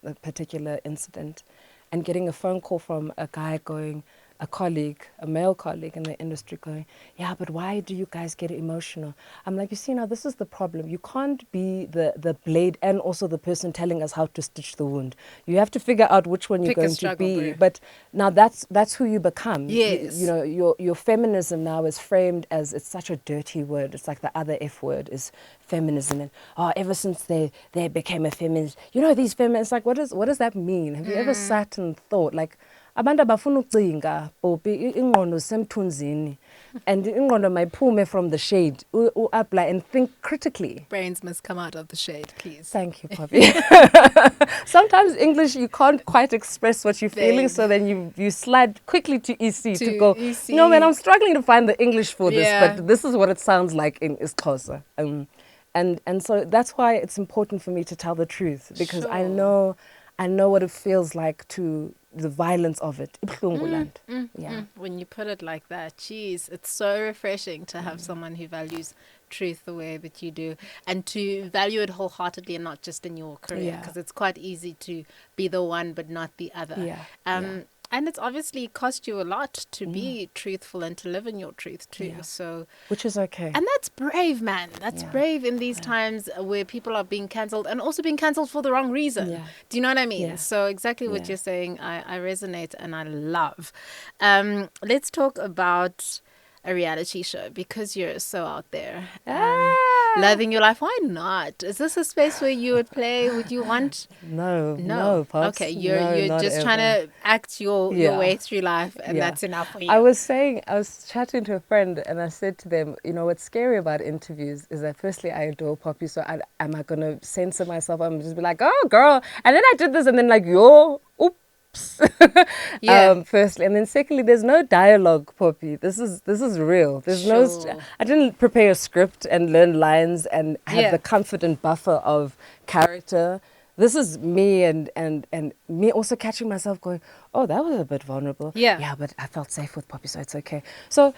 a particular incident, and getting a phone call from a guy going, a colleague, a male colleague in the industry going, "Yeah, but why do you guys get emotional?" I'm like, you see, now this is the problem. You can't be the blade and also the person telling us how to stitch the wound. You have to figure out which one you're Pick a going to struggle, be. bro. But now that's who you become. Yes. You know, your feminism now is framed as, it's such a dirty word. It's like the other F word is feminism. And ever since they became a feminist, you know, these feminists, like, what does that mean? Have you ever sat and thought, like, abantu abafuna ukucinga Poppy, ingqondo semthunzini, and ingqondo mayiphume from the shade, apply and think critically. Brains must come out of the shade, please. Thank you, Poppy. Sometimes English, you can't quite express what you're feeling, so then you slide quickly to EC to go, EC. no man, I'm struggling to find the English for this, Yeah. but this is what it sounds like in isiXhosa. And so that's why it's important for me to tell the truth, because I Sure. know what it feels like, to the violence of it. Yeah. When you put it like that, geez, it's so refreshing to have someone who values truth the way that you do, and to value it wholeheartedly and not just in your career, Yeah. because it's quite easy to be the one but not the other. Yeah. And it's obviously cost you a lot to be truthful and to live in your truth too. Yeah. So, Which is okay. and that's brave, man. That's Yeah. brave in these times where people are being cancelled, and also being cancelled for the wrong reason. Yeah. Do you know what I mean? Yeah. So exactly what Yeah. you're saying, I resonate and I love. Let's talk about a reality show, because you're so out there. Loving your life. Why not? Is this a space where you would play? Would you want? No, Pops. Okay, you're No, not just ever. trying to act your way through life, and Yeah. that's enough for you. I was chatting to a friend, and I said to them, you know, what's scary about interviews is that firstly, I adore Poppy, so am I going to censor myself? I'm just be like, oh, girl. And then I did this, and then like, yo, oops. Yeah. Firstly, and then secondly, there's no dialogue, Poppy. This is real. There's Sure. I didn't prepare a script and learn lines and have Yeah. the comfort and buffer of character. This is me and me also catching myself going, oh, that was a bit vulnerable. Yeah. But I felt safe with Poppy, so it's okay. So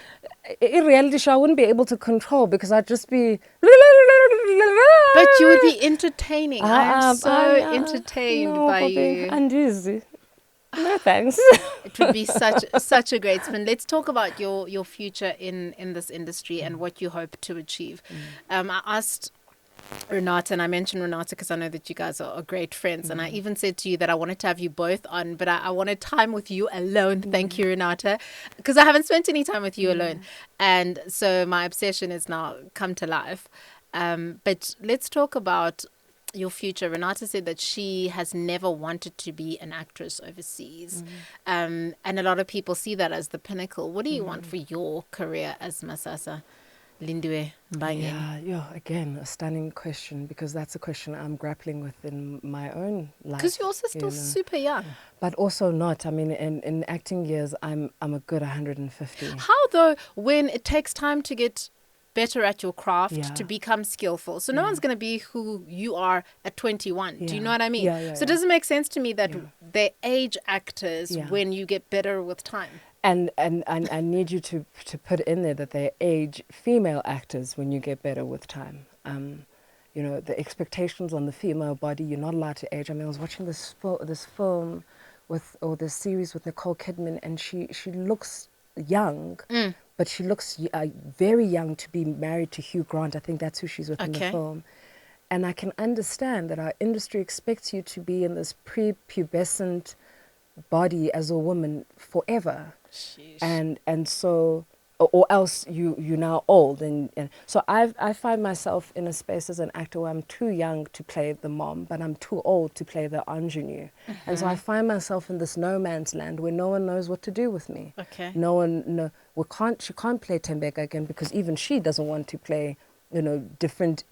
in reality show, I wouldn't be able to control, because I'd just be. But you would be entertaining. I'm so I'm entertained no, by Poppy, you. I'm dizzy. No thanks. It would be such a great spin. Let's talk about your future in this industry and what you hope to achieve. I asked Renata, and I mentioned Renata because I know that you guys are great friends, and I even said to you that I wanted to have you both on, but I wanted time with you alone. Thank you, Renata, because I haven't spent any time with you alone, and so my obsession is now come to life. But let's talk about your future. Renata said that she has never wanted to be an actress overseas, and a lot of people see that as the pinnacle. What do you want for your career as Masasa Lindiwe Mbangeni? Yeah, again, a stunning question, because that's a question I'm grappling with in my own life. Because you're also still super young. But also not. I mean, in acting years, I'm a good 150. How though, when it takes time to get better at your craft, Yeah. to become skillful? So no one's going to be who you are at 21. Do you Yeah. know what I mean? Yeah, So it doesn't make sense to me that they age actors Yeah. when you get better with time. And I need you to put in there that they age female actors when you get better with time. You know, the expectations on the female body, you're not allowed to age. I mean, I was watching this film or this series with Nicole Kidman, and she looks young, but she looks very young to be married to Hugh Grant. I think that's who she's with in the Okay. film. And I can understand that our industry expects you to be in this prepubescent body as a woman forever. Sheesh. And so or else you're now old. And so I find myself in a space as an actor where I'm too young to play the mom, but I'm too old to play the ingenue. And so I find myself in this no man's land where no one knows what to do with me. Okay. She can't play Tembeka again because even she doesn't want to play, different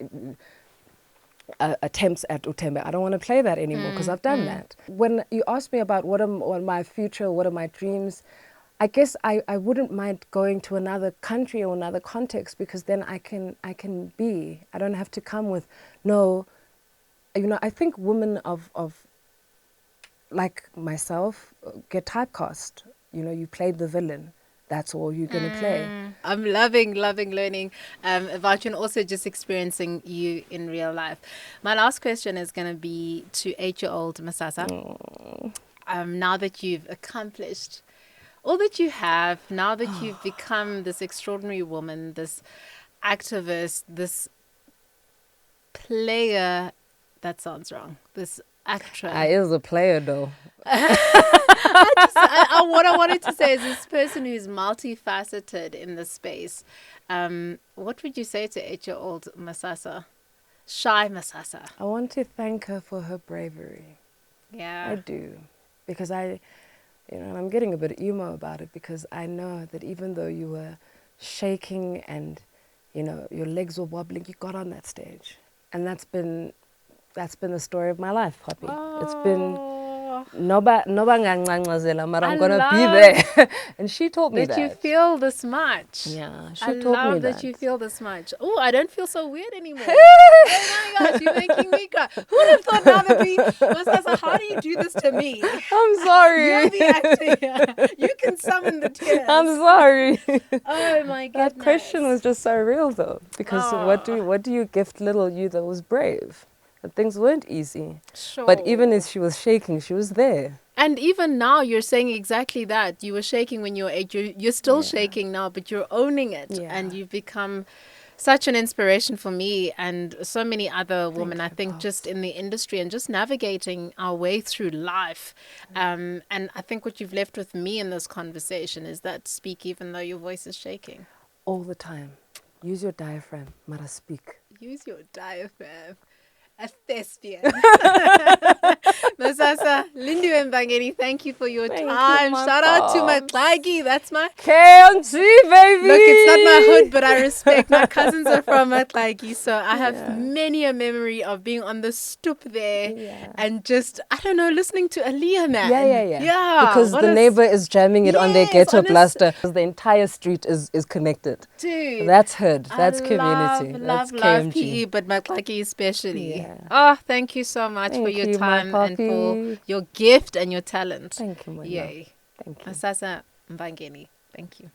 attempts at Utembe. I don't want to play that anymore because I've done that. When you ask me about what my future, what are my dreams, I guess I wouldn't mind going to another country or another context because then I can be. I don't have to come with no. I think women of like myself get typecast. You played the villain. That's all you're going to play. I'm loving learning about you and also just experiencing you in real life. My last question is going to be to 8-year-old Masasa. Now that you've accomplished all that you have, now that you've become this extraordinary woman, this activist, this player, that sounds wrong, this actress. I is a player though. What I wanted to say is this person who's multifaceted in this space. What would you say to 8-year-old Masasa? Shy Masasa. I want to thank her for her bravery. Yeah. I do. Because and I'm getting a bit emo about it because I know that even though you were shaking and, your legs were wobbling, you got on that stage. And that's been the story of my life, Poppy. Oh. It's been noba ngancancazela, but I'm gonna be there. And she taught me that. That you feel this much. Yeah, she I taught me love that. that you feel this much. Oh, I don't feel so weird anymore. Oh my gosh, you're making me cry. Who would have thought now that Masasa, how do you do this to me? I'm sorry. You're the actor here. You can summon the tears. I'm sorry. Oh my goodness. That question was just so real though, because what do you gift little you that was brave? That things weren't easy. Sure. But even as she was shaking, she was there. And even now, you're saying exactly that. You were shaking when you were 8. You're still shaking now, but you're owning it. Yeah. And you've become such an inspiration for me and so many other women, I think, just in the industry and just navigating our way through life. And I think what you've left with me in this conversation is that speak even though your voice is shaking. All the time. Use your diaphragm, Mara, speak. Use your diaphragm. A thespian. Masasa Mbangeni, thank you for your time. Shout out to my Matlagi. That's my KNC, baby. Look, it's not my hood, but I respect. My cousins are from Matlagi, so I have many a memory of being on the stoop there and just, I don't know, listening to Aliyah, man. Yeah. Because the neighbor is jamming it on their ghetto blaster. The entire street is connected. Dude. That's hood. That's community. Love KMG. PE, but Matlagi especially. Yeah. Oh, thank you so much for your time and for your gift and your talent. Thank you, my love. Yay. Thank you. Masasa Mbangeni. Thank you.